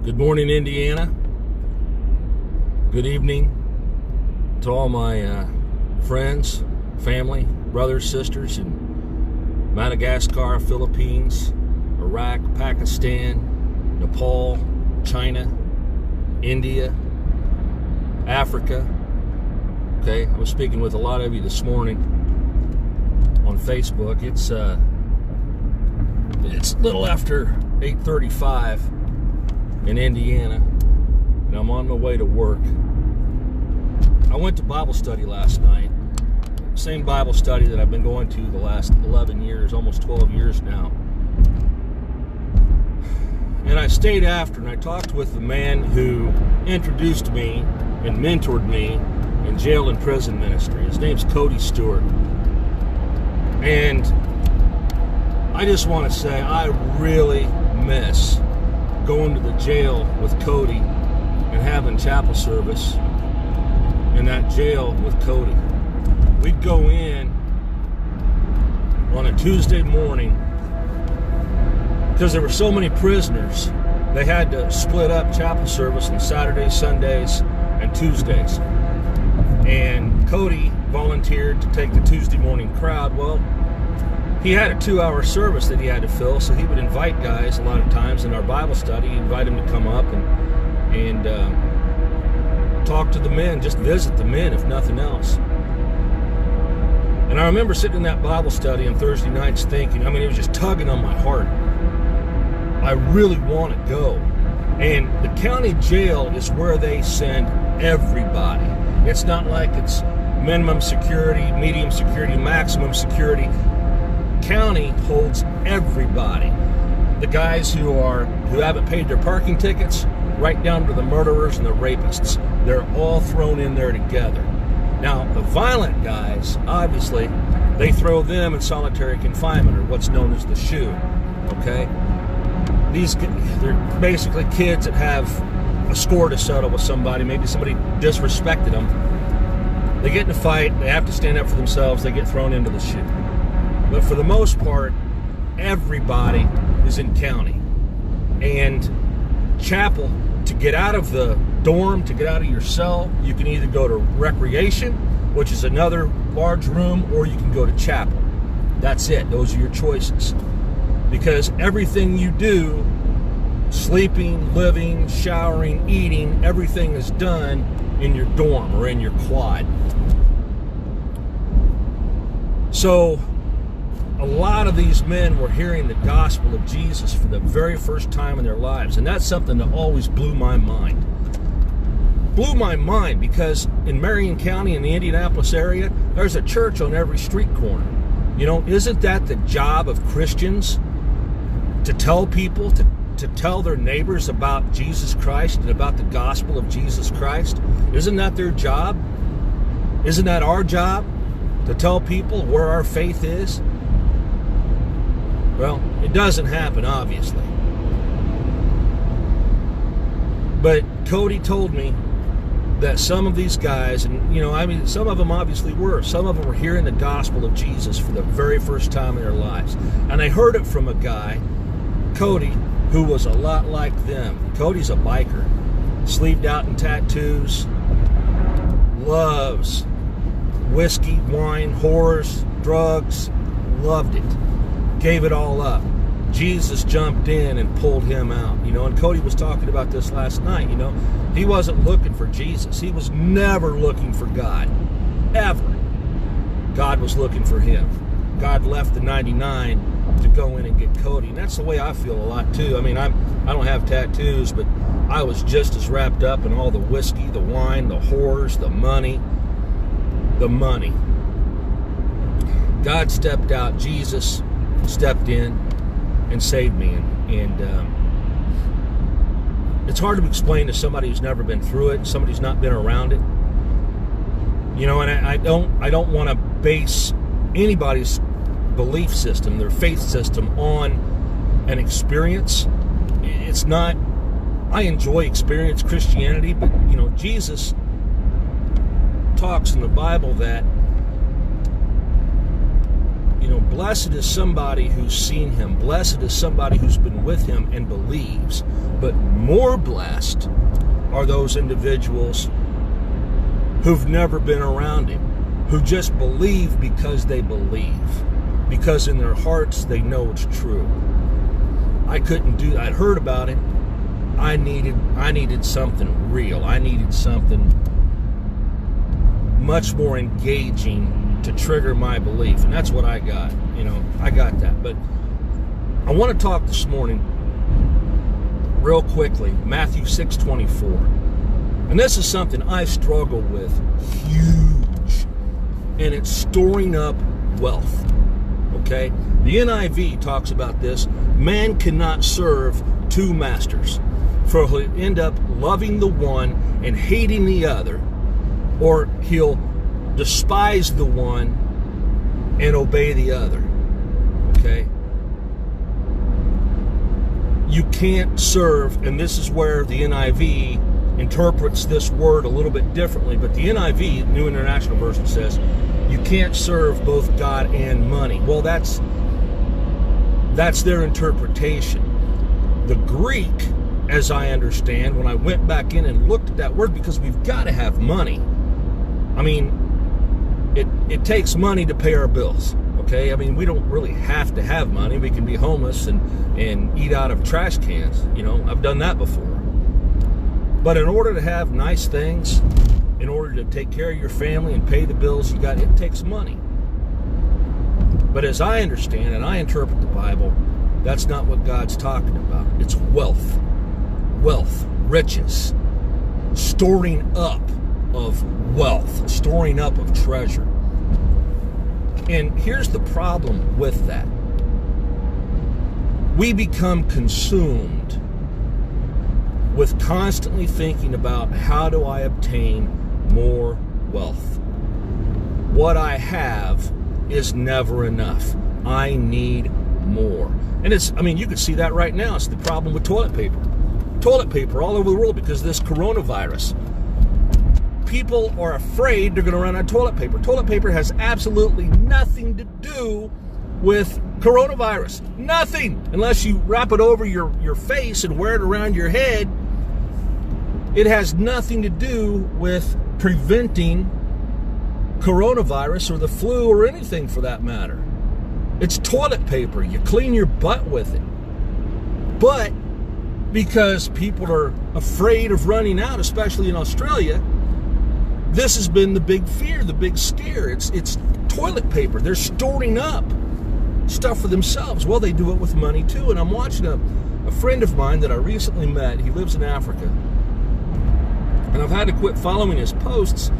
Good morning, Indiana. Good evening to all my friends, family, brothers, sisters in Madagascar, Philippines, Iraq, Pakistan, Nepal, China, India, Africa. Okay, I was speaking with a lot of you this morning on Facebook. It's a little after 8:35 in Indiana, and I'm on my way to work. I went to Bible study last night, same Bible study that I've been going to the last 11 years, almost 12 years now. And I stayed after, and I talked with the man who introduced me and mentored me in jail and prison ministry. His name's Cody Stewart. And I just want to say I really miss going to the jail with Cody and having chapel service in that jail with Cody. We'd go in on a Tuesday morning because there were so many prisoners. They had to split up chapel service on Saturdays, Sundays, and Tuesdays. And Cody volunteered to take the Tuesday morning crowd. Well, he had a 2-hour service that he had to fill, so he would invite guys a lot of times in our Bible study. He'd invite them to come up and talk to the men, just visit the men, if nothing else. And I remember sitting in that Bible study on Thursday nights thinking, it was just tugging on my heart. I really want to go. And the county jail is where they send everybody. It's not like it's minimum security, medium security, maximum security. County holds everybody. The guys who haven't paid their parking tickets, right down to the murderers and the rapists. They're all thrown in there together. Now, the violent guys, obviously, they throw them in solitary confinement, or what's known as the SHU. Okay? They're basically kids that have a score to settle with somebody. Maybe somebody disrespected them. They get in a fight. They have to stand up for themselves. They get thrown into the SHU. But for the most part, everybody is in county. And chapel, to get out of the dorm, to get out of your cell, you can either go to recreation, which is another large room, or you can go to chapel. That's it. Those are your choices. Because everything you do, sleeping, living, showering, eating, everything is done in your dorm or in your quad. So a lot of these men were hearing the gospel of Jesus for the very first time in their lives. And that's something that always blew my mind. Blew my mind because in Marion County, in the Indianapolis area, there's a church on every street corner. Isn't that the job of Christians? To tell people, to tell their neighbors about Jesus Christ and about the gospel of Jesus Christ? Isn't that their job? Isn't that our job? To tell people where our faith is? Well, it doesn't happen, obviously. But Cody told me that some of these guys, and some of them obviously were. Some of them were hearing the gospel of Jesus for the very first time in their lives. And they heard it from a guy, Cody, who was a lot like them. Cody's a biker, sleeved out in tattoos, loves whiskey, wine, whores, drugs, loved it. Gave it all up. Jesus jumped in and pulled him out. And Cody was talking about this last night. He wasn't looking for Jesus. He was never looking for God. Ever. God was looking for him. God left the 99 to go in and get Cody. And that's the way I feel a lot too. I don't have tattoos, but I was just as wrapped up in all the whiskey, the wine, the whores, the money. The money. God stepped out. Jesus stepped in and saved me, and it's hard to explain to somebody who's never been through it, somebody who's not been around it. And I don't want to base anybody's belief system, their faith system, on an experience. It's not. I enjoy experience Christianity, but Jesus talks in the Bible that blessed is somebody who's seen him. Blessed is somebody who's been with him and believes. But more blessed are those individuals who've never been around him, who just believe because they believe, because in their hearts they know it's true. I couldn't do that. I'd heard about it. I needed something real. I needed something much more engaging to trigger my belief, and that's what I got. I got that. But I want to talk this morning real quickly, Matthew 6:24. And this is something I struggle with huge, and it's storing up wealth. Okay? The NIV talks about this. Man cannot serve two masters, for he'll end up loving the one and hating the other, or he'll despise the one and obey the other. Okay? You can't serve, and this is where the NIV interprets this word a little bit differently, but the NIV, New International Version, says you can't serve both God and money. Well, that's their interpretation. The Greek, as I understand, when I went back in and looked at that word, because we've got to have money. I mean, it takes money to pay our bills, okay? I mean, we don't really have to have money. We can be homeless and eat out of trash cans. I've done that before. But in order to have nice things, in order to take care of your family and pay the bills, it takes money. But as I understand and I interpret the Bible, that's not what God's talking about. It's wealth, riches, storing up of wealth, storing up of treasure. And here's the problem with that. We become consumed with constantly thinking about, how do I obtain more wealth? What I have is never enough. I need more. And you can see that right now. It's the problem with toilet paper. Toilet paper all over the world because of this coronavirus. People are afraid they're going to run out of toilet paper. Toilet paper has absolutely nothing to do with coronavirus. Nothing. Unless you wrap it over your face and wear it around your head. It has nothing to do with preventing coronavirus or the flu or anything for that matter. It's toilet paper. You clean your butt with it. But because people are afraid of running out, especially in Australia, this has been the big fear, the big scare. It's toilet paper. They're storing up stuff for themselves. Well, they do it with money too. And I'm watching a friend of mine that I recently met. He lives in Africa. And I've had to quit following his posts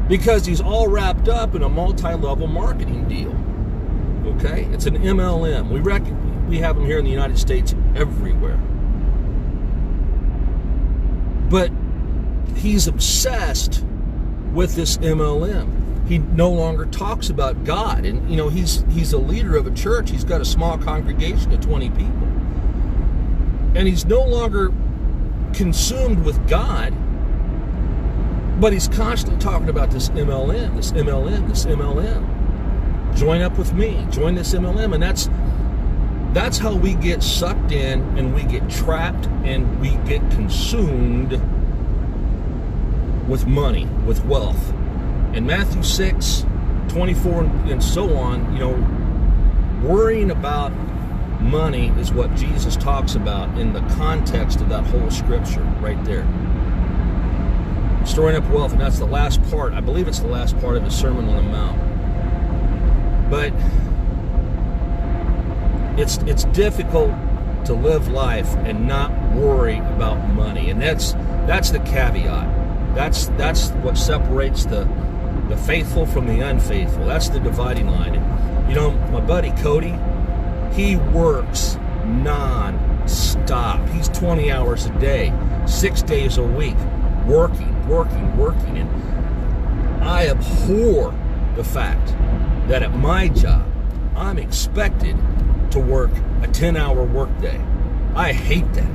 because he's all wrapped up in a multi-level marketing deal. Okay? It's an MLM. We have them here in the United States everywhere. But he's obsessed with this MLM. He no longer talks about God. And, he's a leader of a church. He's got a small congregation of 20 people. And he's no longer consumed with God, but he's constantly talking about this MLM, this MLM, this MLM. Join up with me. Join this MLM. And that's how we get sucked in and we get trapped and we get consumed with money, with wealth. In Matthew 6:24 and so on, worrying about money is what Jesus talks about in the context of that whole scripture right there. Storing up wealth, and that's the last part. I believe it's the last part of the Sermon on the Mount. But it's difficult to live life and not worry about money, and that's the caveat. That's what separates the faithful from the unfaithful. That's the dividing line. And, my buddy Cody, he works non-stop. He's 20 hours a day, 6 days a week, working. And I abhor the fact that at my job, I'm expected to work a 10-hour workday. I hate that.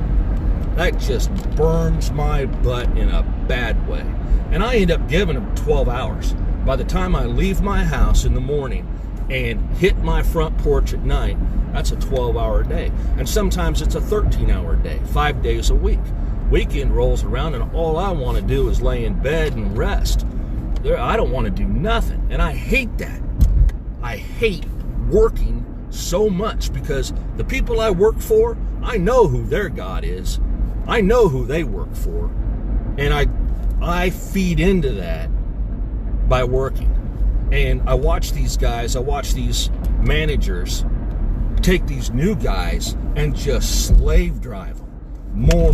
That just burns my butt in a bad way. And I end up giving them 12 hours. By the time I leave my house in the morning, and hit my front porch at night, that's a 12-hour day. And sometimes it's a 13-hour day, 5 days a week. Weekend rolls around and all I want to do is lay in bed and rest. I don't want to do nothing. And I hate that. I hate working so much because the people I work for, I know who their God is. I know who they work for. And I feed into that by working. And I watch these guys, I watch these managers take these new guys and just slave drive them. More.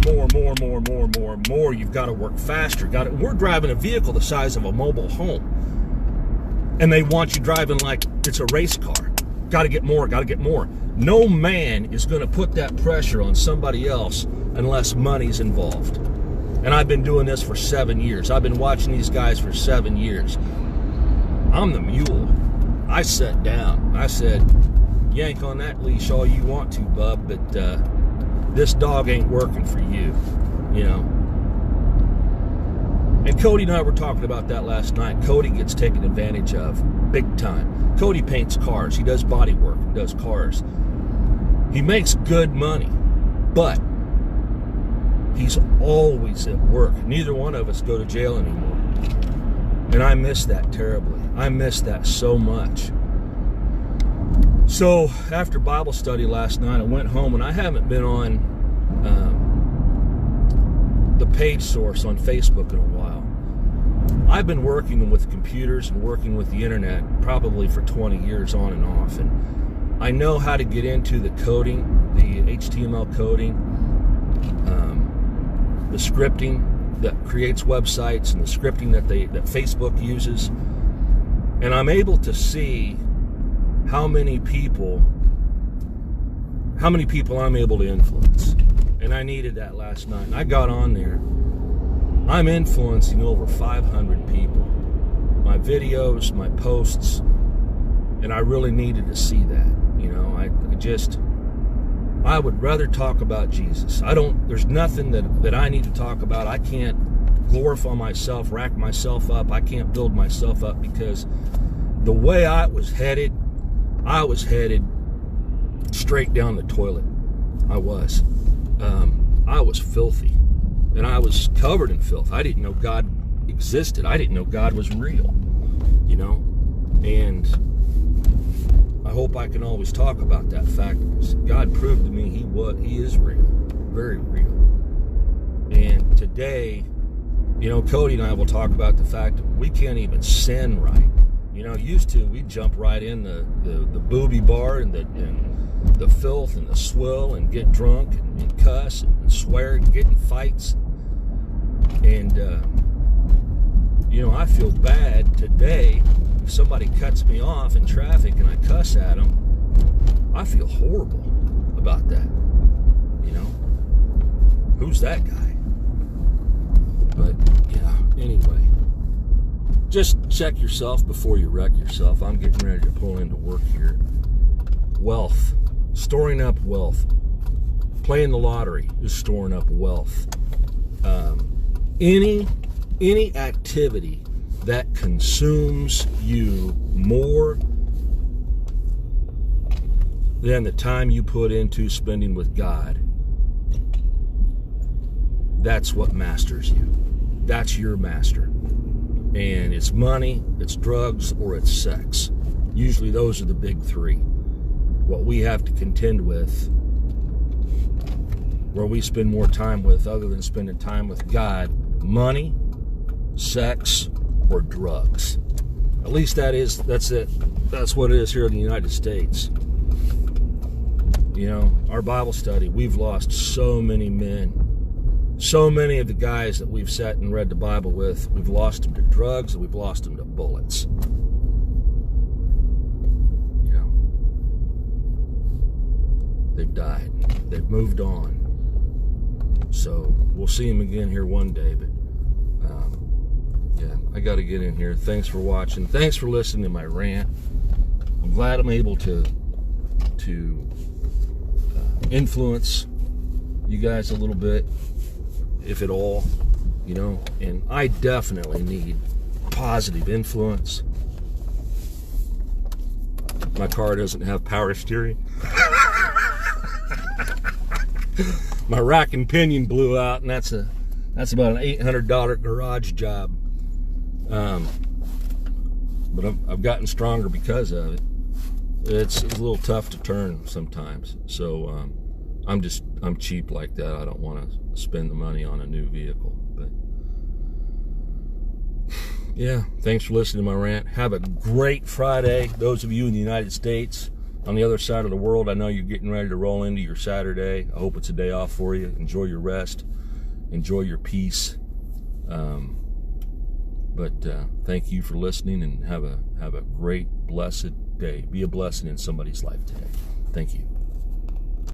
You've got to work faster. We're driving a vehicle the size of a mobile home. And they want you driving like it's a race car. Got to get more. No man is going to put that pressure on somebody else unless money's involved. And I've been doing this for 7 years. I've been watching these guys for 7 years. I'm the mule. I sat down. I said, yank on that leash all you want to, bub, but this dog ain't working for you, you know. And Cody and I were talking about that last night. Cody gets taken advantage of big time. Cody paints cars. He does body work. He does cars. He makes good money, but he's always at work. Neither one of us go to jail anymore. And I miss that terribly. I miss that so much. So after Bible study last night, I went home, and I haven't been on the page source on Facebook in a while. I've been working with computers and working with the internet probably for 20 years on and off, and I know how to get into the coding, the HTML coding, the scripting that creates websites, and the scripting that Facebook uses, and I'm able to see how many people I'm able to influence. And I needed that last night. And I got on there. I'm influencing over 500 people. My videos, my posts, and I really needed to see that. You know, I would rather talk about Jesus. There's nothing that I need to talk about. I can't glorify myself, rack myself up. I can't build myself up, because the way I was headed straight down the toilet. I was filthy, and I was covered in filth. I didn't know God existed. I didn't know God was real, you know, and I hope I can always talk about that fact, because God proved to me He is real, very real. And today, you know, Cody and I will talk about the fact that we can't even sin right. You know, used to, we'd jump right in the booby bar and the filth and the swill and get drunk and cuss and swear and get in fights. And, you know, I feel bad today if somebody cuts me off in traffic and I cuss at them. I feel horrible about that. You know, who's that guy? But, yeah, anyway. Just check yourself before you wreck yourself. I'm getting ready to pull into work here. Wealth. Storing up wealth. Playing the lottery is storing up wealth. Any activity that consumes you more than the time you put into spending with God, that's what masters you. That's your master. And it's money, it's drugs, or it's sex. Usually those are the big three. What we have to contend with, where we spend more time with, other than spending time with God: money, sex, or drugs. At least that's it. That's what it is here in the United States. You know, our Bible study, we've lost so many men. So many of the guys that we've sat and read the Bible with, we've lost them to drugs, and we've lost them to bullets. You know, they've died. They've moved on. So we'll see them again here one day. But yeah, I got to get in here. Thanks for watching. Thanks for listening to my rant. I'm glad I'm able to influence you guys a little bit, if at all, you know. And I definitely need positive influence. My car doesn't have power steering. My rack and pinion blew out, and that's about an $800 garage job. But I've gotten stronger because of it. It's a little tough to turn sometimes, so I'm cheap like that. I don't want to spend the money on a new vehicle. But yeah, thanks for listening to my rant. Have a great Friday. Those of you in the United States, on the other side of the world, I know you're getting ready to roll into your Saturday. I hope it's a day off for you. Enjoy your rest. Enjoy your peace. But thank you for listening, and have a great, blessed day. Be a blessing in somebody's life today. Thank you.